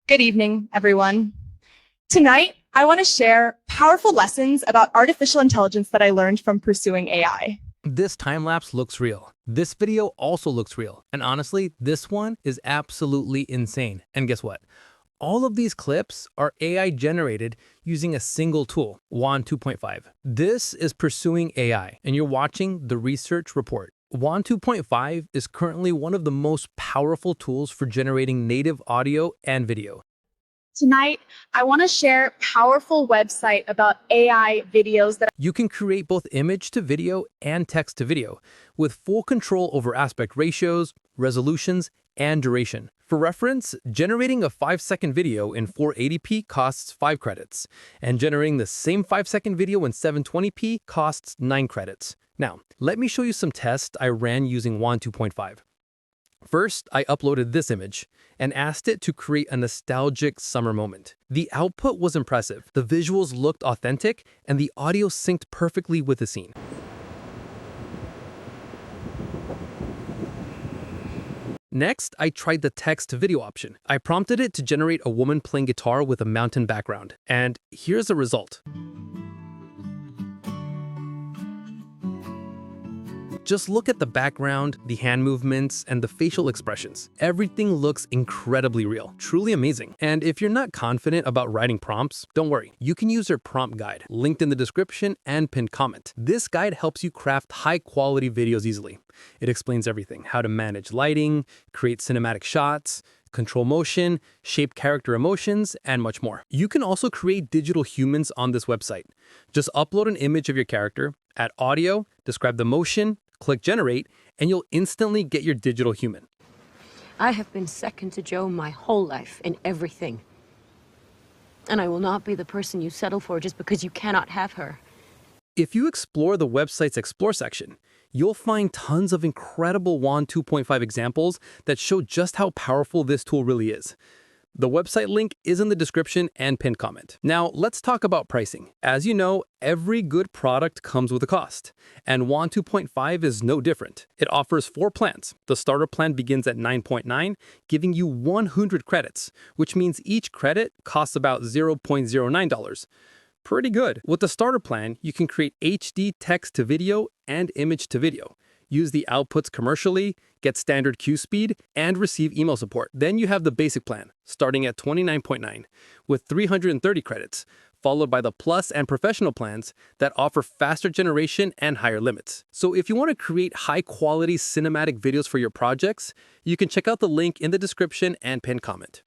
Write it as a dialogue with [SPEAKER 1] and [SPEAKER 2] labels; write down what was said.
[SPEAKER 1] Good evening, everyone. Tonight, I want to share powerful lessons about artificial intelligence that I learned from pursuing AI.
[SPEAKER 2] This time lapse looks real. This video also looks real. And honestly, this one is absolutely insane. And guess what? All of these clips are AI generated using a single tool, WAN 2.5. This is Pursuing AI, and you're watching the research report. WAN 2.5 is currently one of the most powerful tools for generating native audio and video.
[SPEAKER 1] Tonight, I want to share a powerful website about AI videos that
[SPEAKER 2] You can create both image to video and text to video with full control over aspect ratios, resolutions, and duration. For reference, generating a 5-second video in 480p costs 5 credits, and generating the same 5-second video in 720p costs 9 credits. Now, let me show you some tests I ran using WAN 2.5. First, I uploaded this image and asked it to create a nostalgic summer moment. The output was impressive, the visuals looked authentic, and the audio synced perfectly with the scene. Next, I tried the text-to-video option. I prompted it to generate a woman playing guitar with a mountain background, and here's the result. Just look at the background, the hand movements, and the facial expressions. Everything looks incredibly real, truly amazing. And if you're not confident about writing prompts, don't worry. You can use our prompt guide, linked in the description and pinned comment. This guide helps you craft high-quality videos easily. It explains everything: how to manage lighting, create cinematic shots, control motion, shape character emotions, and much more. You can also create digital humans on this website. Just upload an image of your character, add audio, describe the motion, click generate, and you'll instantly get your digital human.
[SPEAKER 3] I have been second to Joe my whole life in everything. And I will not be the person you settle for just because you cannot have her.
[SPEAKER 2] If you explore the website's Explore section, you'll find tons of incredible WAN 2.5 examples that show just how powerful this tool really is. The website link is in the description and pinned comment. Now, let's talk about pricing. As you know, every good product comes with a cost, and WAN 2.5 is no different. It offers 4 plans. The starter plan begins at 9.9, giving you 100 credits, which means each credit costs about $0.09. Pretty good. With the starter plan, you can create HD text to video and image to video, use the outputs commercially, get standard queue speed, and receive email support. Then you have the basic plan, starting at 29.9, with 330 credits, followed by the Plus and Professional plans that offer faster generation and higher limits. So if you want to create high-quality cinematic videos for your projects, you can check out the link in the description and pinned comment.